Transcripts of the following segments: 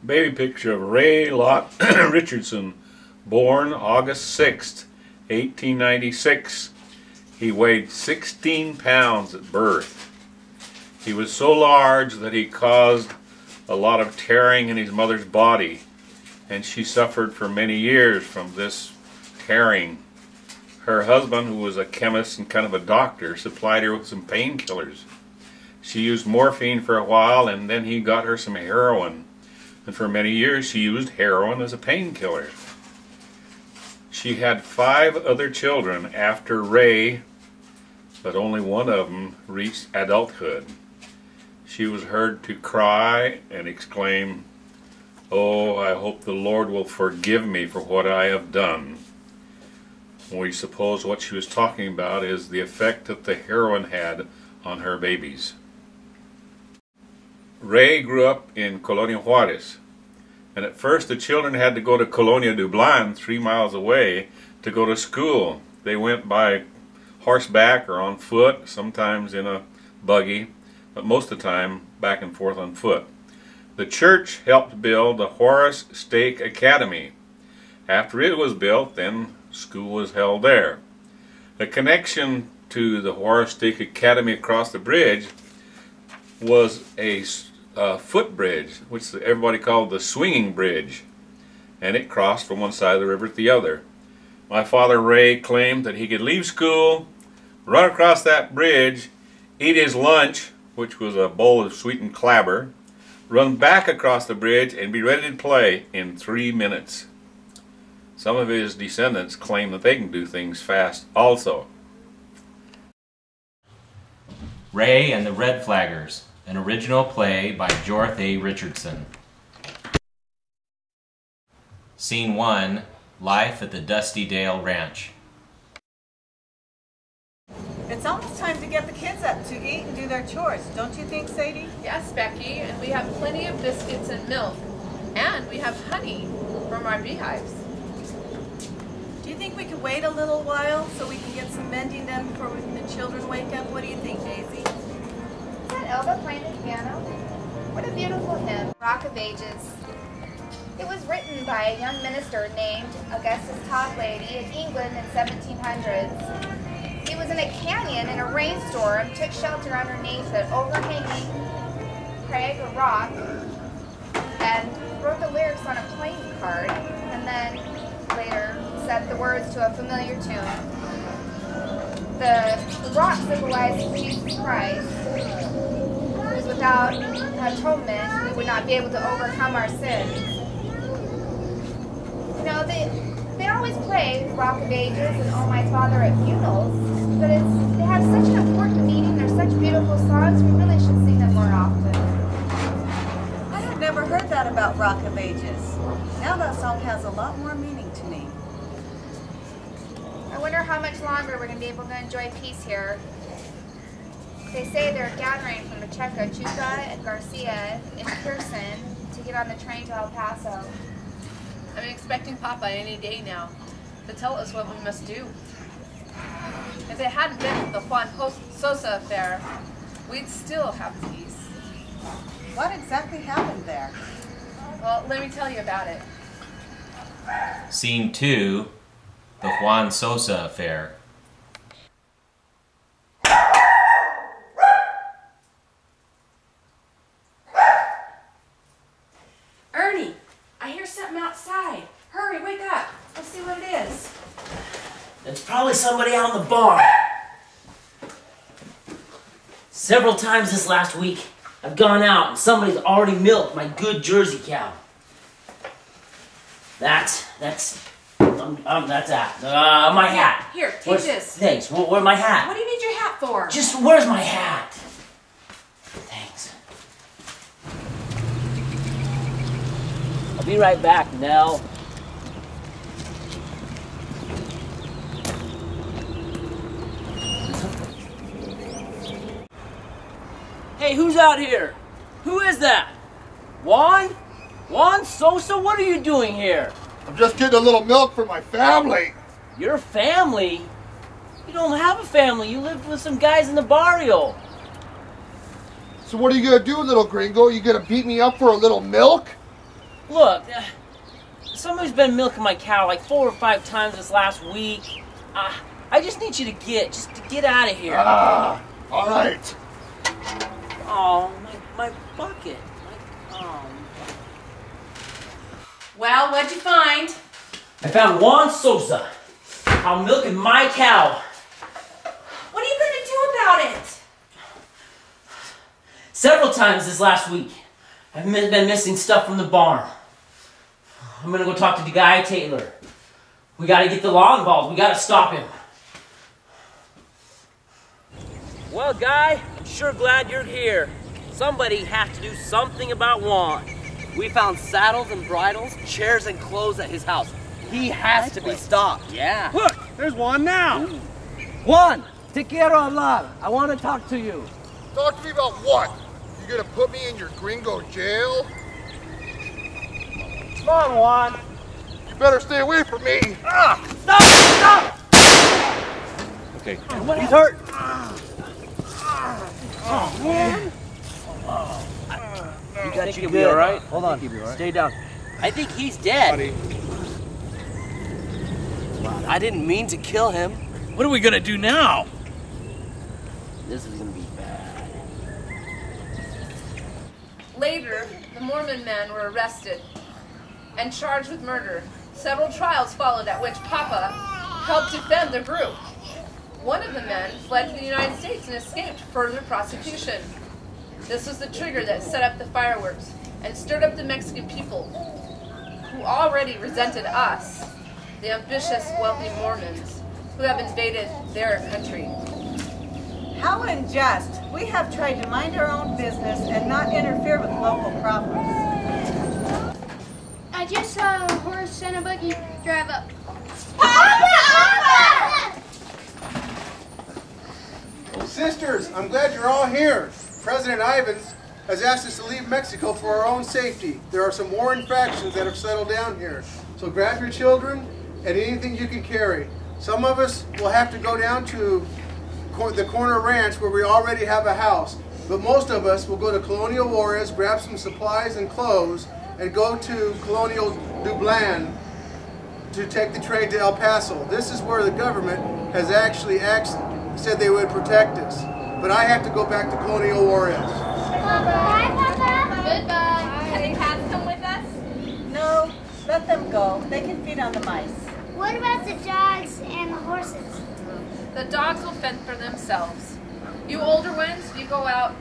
Baby picture of Ray Lott Richardson, born August 6th, 1896. He weighed 16 pounds at birth. He was so large that he caused a lot of tearing in his mother's body, and she suffered for many years from this tearing. Her husband, who was a chemist and kind of a doctor, supplied her with some painkillers. She used morphine for a while, and then he got her some heroin. And for many years she used heroin as a painkiller. She had 5 other children after Ray, but only one of them reached adulthood. She was heard to cry and exclaim, "Oh, I hope the Lord will forgive me for what I have done." We suppose what she was talking about is the effect that the heroin had on her babies. Ray grew up in Colonia Juarez, and at first the children had to go to Colonia Dublan, 3 miles away, to go to school. They went by horseback or on foot, sometimes in a buggy, but most of the time back and forth on foot. The church helped build the Horace Stake Academy. After it was built, then school was held there. The connection to the Horace Stake Academy across the bridge was a footbridge, which everybody called the swinging bridge, and it crossed from one side of the river to the other. My father Ray claimed that he could leave school, run across that bridge, eat his lunch, which was a bowl of sweetened clabber, run back across the bridge, and be ready to play in 3 minutes. Some of his descendants claim that they can do things fast also. Ray and the Red Flaggers, an original play by Dorothy Richardson. Scene 1, Life at the Dusty Dale Ranch. It's almost time to get the kids up to eat and do their chores, don't you think, Sadie? Yes, Becky, and we have plenty of biscuits and milk, and we have honey from our beehives. Do you think we could wait a little while so we can get some mending done before the children wake up? What do you think, Daisy? Is that Elva playing the piano? What a beautiful hymn, Rock of Ages. It was written by a young minister named Augustus Toplady in England in 1700s. He was in a canyon in a rainstorm, took shelter underneath an overhanging crag or rock, and wrote the lyrics on a playing card, and then later set the words to a familiar tune. The rock symbolized Jesus Christ, who is without atonement, we would not be able to overcome our sins. You know, they always play Rock of Ages and Oh My Father at funerals, but they have such an important meaning. They're such beautiful songs. We really should sing them more often. I had never heard that about Rock of Ages. Now that song has a lot more meaning to me. I wonder how much longer we're going to be able to enjoy peace here. They say they're gathering from Pacheco, Chuca, and Garcia in Pearson to get on the train to El Paso. I'm expecting Papa any day now to tell us what we must do. If it hadn't been for the Juan Sosa affair, we'd still have peace. What exactly happened there? Well, let me tell you about it. Scene 2, the Juan Sosa Affair. Ernie, I hear something outside. Hurry, wake up. Let's see what it is. It's probably somebody out in the barn. Several times this last week, I've gone out and somebody's already milked my good Jersey cow. That's my hat. Here, take this. Thanks. Where's my hat? What do you need your hat for? Just where's my hat? Thanks. I'll be right back, Nell. Hey, who's out here? Who is that? Juan? Juan Sosa, what are you doing here? I'm just getting a little milk for my family. Your family? You don't have a family. You lived with some guys in the barrio. So what are you gonna do, little gringo? You gonna beat me up for a little milk? Look, somebody's been milking my cow like 4 or 5 times this last week. I just need you to get out of here. All right. Oh, my bucket. Well, what'd you find? I found Juan Sosa out milking my cow. What are you gonna do about it? Several times this last week, I've been missing stuff from the barn. I'm gonna go talk to Guy Taylor. We gotta get the law involved. We gotta stop him. Well, Guy, I'm sure glad you're here. Somebody has to do something about Juan. We found saddles and bridles, chairs and clothes at his house. He has to be stopped. Yeah. Look, there's Juan now. Juan, te quiero hablar. I want to talk to you. Talk to me about what? You gonna put me in your gringo jail? Come on, Juan. You better stay away from me. Stop! Okay. He's hurt. Oh, man. You got You'll be all right. Hold on. Stay down. I think he's dead. Buddy. I didn't mean to kill him. What are we gonna do now? This is gonna be bad. Later, the Mormon men were arrested and charged with murder. Several trials followed at which Papa helped defend the group. One of the men fled to the United States and escaped further prosecution. This was the trigger that set up the fireworks and stirred up the Mexican people, who already resented us, the ambitious, wealthy Mormons, who have invaded their country. How unjust. We have tried to mind our own business and not interfere with local problems. I just saw a horse and a buggy drive up. Sisters, I'm glad you're all here. President Ivins has asked us to leave Mexico for our own safety. There are some warring factions that have settled down here. So grab your children and anything you can carry. Some of us will have to go down to the corner ranch where we already have a house. But most of us will go to Colonial Juarez, grab some supplies and clothes, and go to Colonial Dublin to take the train to El Paso. This is where the government has actually said they would protect us. But I have to go back to Colonial Juarez. Bye, Papa. Goodbye. Can the cats come with us? No, let them go. They can feed on the mice. What about the dogs and the horses? The dogs will fend for themselves. You older ones, you go out,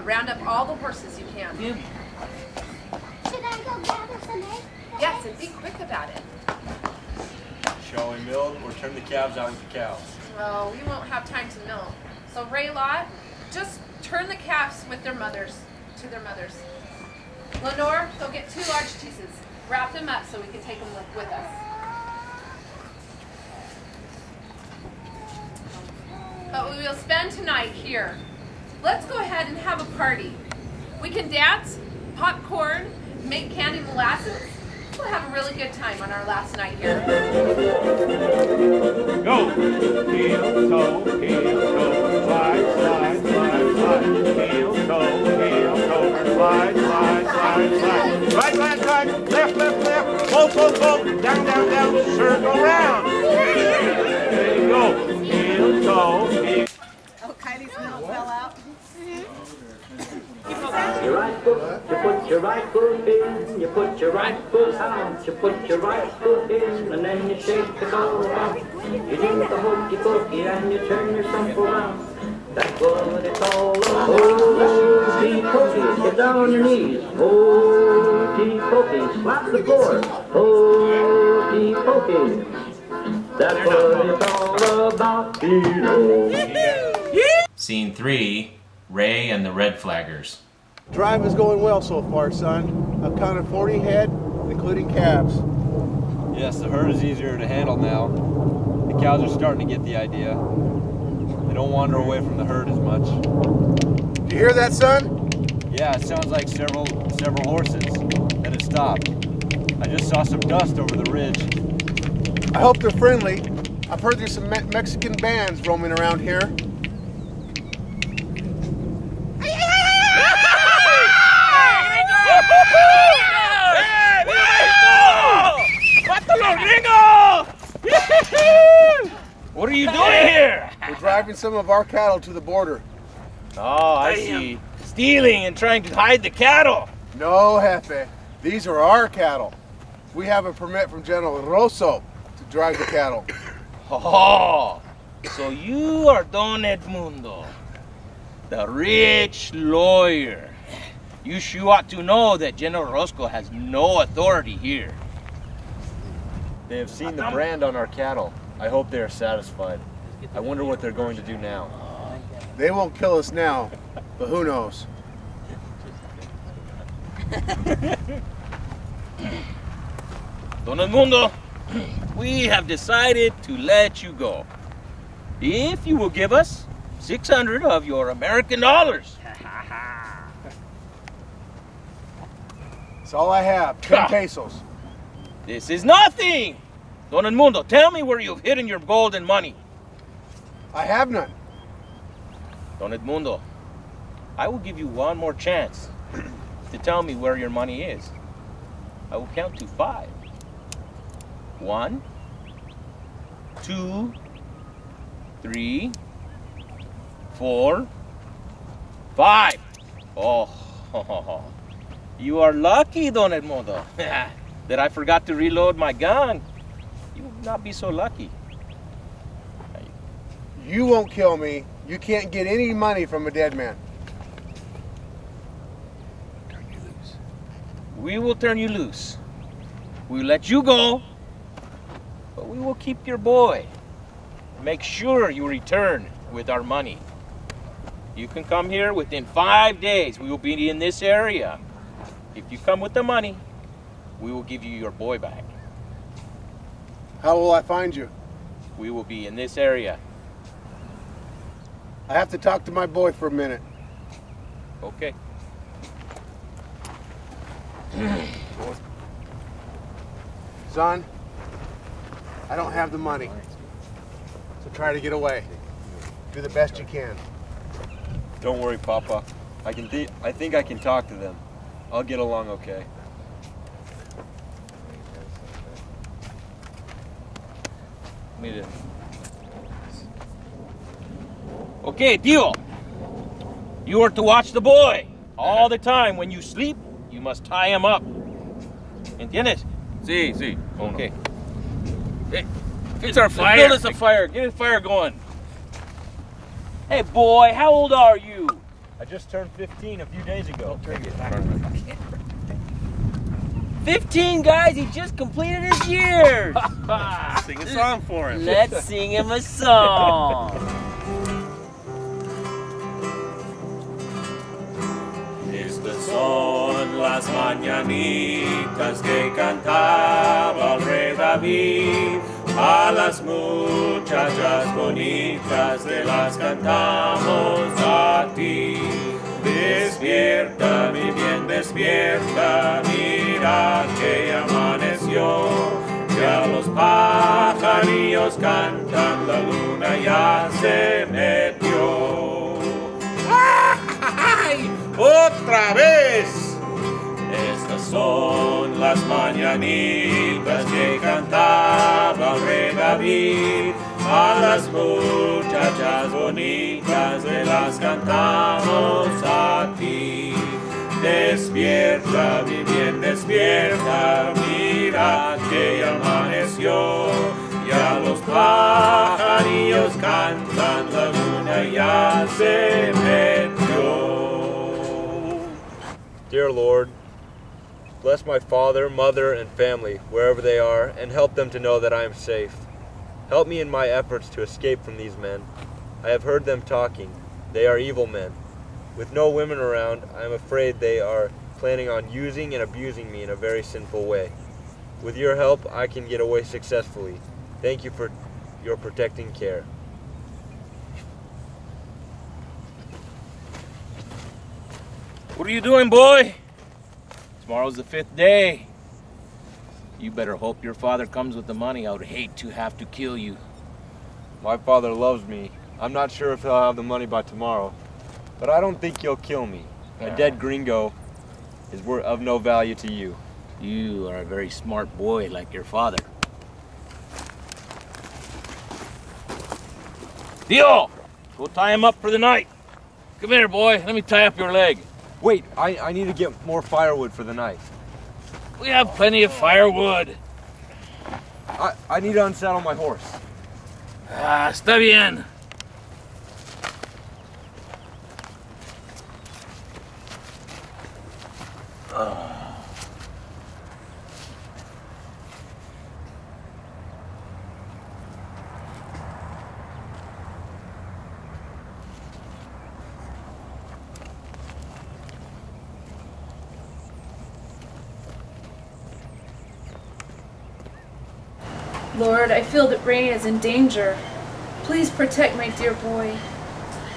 round up all the horses you can. Should I go gather some eggs? Yes, and be quick about it. Shall we milk or turn the calves out with the cows? Well, we won't have time to milk. So Ray Lot, just turn the calves with their mothers to their mothers. Lenore, go get 2 large cheeses. Wrap them up so we can take them with us. But we will spend tonight here. Let's go ahead and have a party. We can dance, pop corn, make candy molasses. We'll have a really good time on our last night here. Go! Heel, toe, slide, slide, slide, slide. Heel, toe, slide, slide, slide, slide. Right, right, right, left, left, left. Vote, down, down, down, circle round. There you go. Heel, toe, heel. Oh, Kylie's middle fell out. Your right foot, you put your right foot in, you put your right foot out, you put your right foot in, and then you shake the ball out. You do the hokey pokey and you turn yourself around. That's what it's all about. Hokey pokey, get down on your knees. Hokey pokey, slap the floor. Hokey pokey. That's what it's all about. Scene 3, Ray and the Red Flaggers. Drive is going well so far, son. I've counted 40 head, including calves. Yes, the herd is easier to handle now. The cows are starting to get the idea. They don't wander away from the herd as much. Do you hear that, son? Yeah, it sounds like several horses. Then it stopped. I just saw some dust over the ridge. I hope they're friendly. I've heard there's some Mexican bands roaming around here. driving some of our cattle to the border. Oh, I see. Stealing and trying to hide the cattle. No, Jefe. These are our cattle. We have a permit from General Rosso to drive the cattle. Oh, so you are Don Edmundo, the rich lawyer. You sure ought to know that General Roscoe has no authority here. They have seen the brand on our cattle. I hope they are satisfied. I wonder what they're going to do now. They won't kill us now, but who knows? Don Edmundo, we have decided to let you go. If you will give us 600 of your American dollars. That's all I have, 10 pesos. This is nothing! Don Edmundo, tell me where you've hidden your gold and money. I have none. Don Edmundo, I will give you one more chance to tell me where your money is. I will count to 5. 1, 2, 3, 4, 5. Oh, you are lucky, Don Edmundo, that I forgot to reload my gun. You will not be so lucky. You won't kill me. You can't get any money from a dead man. We will turn you loose. We will let you go, but we will keep your boy. Make sure you return with our money. You can come here within 5 days. We will be in this area. If you come with the money, we will give you your boy back. How will I find you? We will be in this area. I have to talk to my boy for a minute. Okay. Son, I don't have the money. So try to get away. Do the best you can. Don't worry, Papa. I think I can talk to them. I'll get along okay. Mire. Okay, tío. You are to watch the boy. All the time. When you sleep, you must tie him up. ¿Entiendes? Sí, sí. Okay. Hey, fix our fire. Build us a fire. Get a fire going. Hey, boy, how old are you? I just turned 15 a few days ago. 15, guys, he just completed his years. Sing a song for him. Let's sing him a song. Estas son las mañanitas que cantaba el rey David. A las muchachas bonitas te las cantamos a ti. Despierta, mi bien, despierta, mira que ya amaneció. Ya los pajarillos cantan, la luna ya se metió. ¡Ay! ¡Otra vez! Estas son las mañanitas que cantaba el rey David. A las muchachas bonitas te las cantamos a ti. Despierta, mi bien, despierta, mira que ya amaneció. Ya los pajarillos cantan, la luna ya se metió. Dear Lord, bless my father, mother, and family wherever they are, and help them to know that I am safe. Help me in my efforts to escape from these men. I have heard them talking. They are evil men. With no women around, I am afraid they are planning on using and abusing me in a very sinful way. With your help, I can get away successfully. Thank you for your protecting care. What are you doing, boy? Tomorrow's the 5th day. You better hope your father comes with the money. I would hate to have to kill you. My father loves me. I'm not sure if he'll have the money by tomorrow, but I don't think he'll kill me. A dead gringo is of no value to you. You are a very smart boy like your father. Tío, Go tie him up for the night. Come here, boy. Let me tie up your leg. Wait, I need to get more firewood for the night. We have plenty of firewood. I need to unsaddle my horse. Está bien. Lord, I feel that Ray is in danger. Please protect my dear boy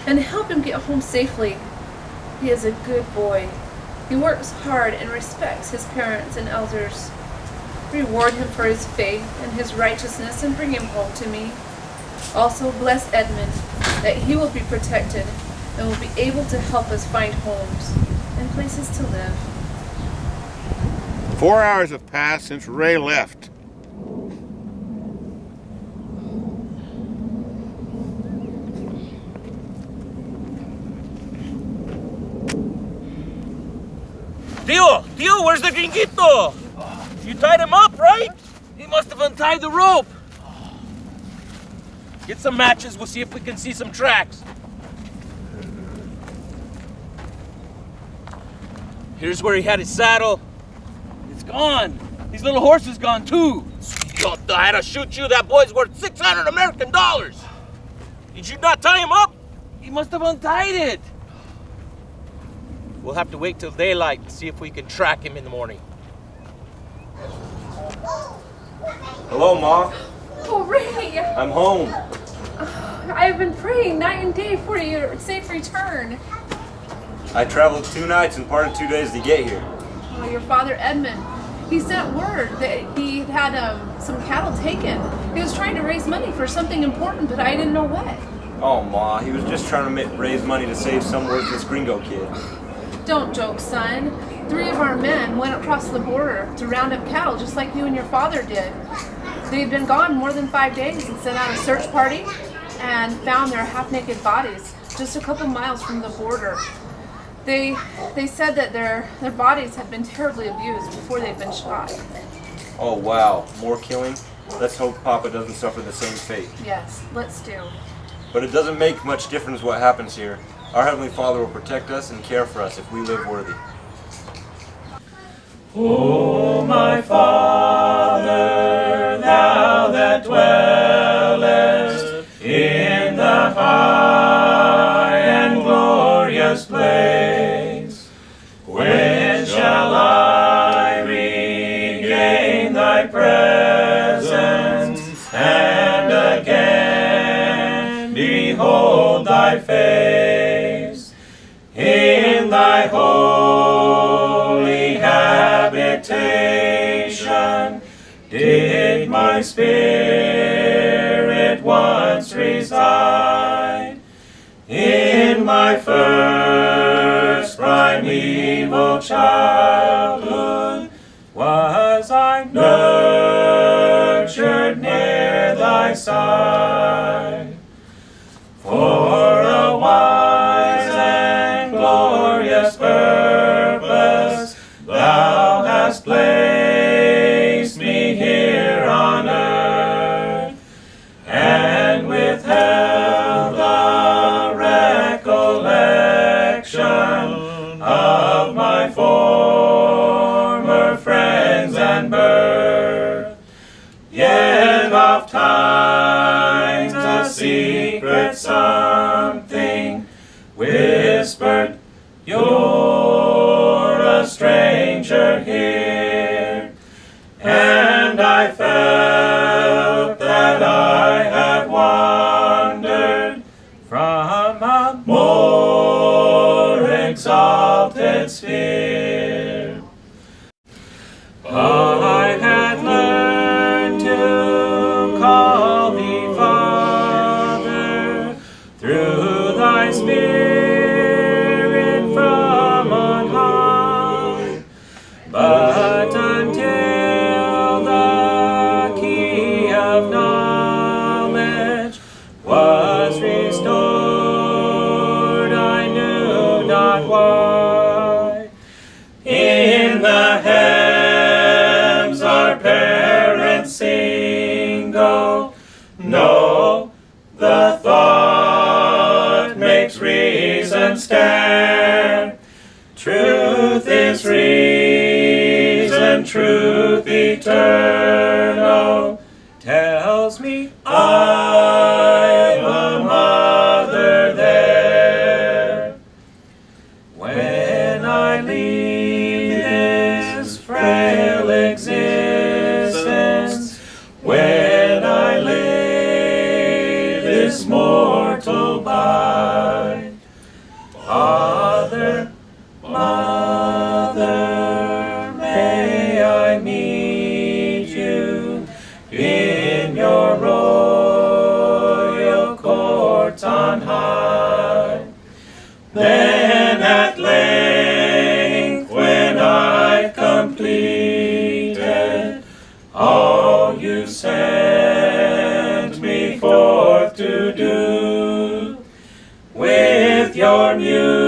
and help him get home safely. He is a good boy. He works hard and respects his parents and elders. Reward him for his faith and his righteousness and bring him home to me. Also bless Edmund, that he will be protected and will be able to help us find homes and places to live. 4 hours have passed since Ray left. Tío, where's the gringuito? You tied him up, right? He must have untied the rope. Get some matches, we'll see if we can see some tracks. Here's where he had his saddle. It's gone. His little horse is gone too. I had to shoot you. That boy's worth 600 American dollars. Did you not tie him up? He must have untied it. We'll have to wait till daylight to see if we can track him in the morning. Hello, Ma. Oh, Ray! I'm home. I've been praying night and day for your safe return. I traveled 2 nights and part of 2 days to get here. Oh, your father, Edmund, he sent word that he had some cattle taken. He was trying to raise money for something important, but I didn't know what. Oh, Ma, he was just trying to raise money to save some worthless gringo kid. Don't joke, son. 3 of our men went across the border to round up cattle just like you and your father did. They'd been gone more than 5 days and sent out a search party and found their half-naked bodies just a couple miles from the border. They said that their bodies had been terribly abused before they'd been shot. Oh, wow. More killing? Let's hope Papa doesn't suffer the same fate. Yes, let's do. But it doesn't make much difference what happens here. Our Heavenly Father will protect us and care for us if we live worthy. O my Father, thou that dwellest in the high and glorious place, when shall I regain thy presence and again behold thy face? In thy holy habitation did my spirit once reside. In my first primeval childhood was I nurtured near thy side. For a wise and glorious purpose thou hast placed me here on earth, and withheld the recollection of my former friends and birth. Yet oft times a secret something whispered, you're a stranger here. And I felt that I had wandered from a more exalted sphere. I had learned to call thee Father through thy Spirit from on high, but until the key of knowledge was restored In the hymns our parents sing, oh, no, the thought makes reason stare. Truth is reason, truth eternal, tells me I've a mother there. When I leave this frail existence, when I lay this mortal by, Father, Mother, may I meet you in your royal courts on high. Then at length, when I've completed all you sent me forth to do, with your music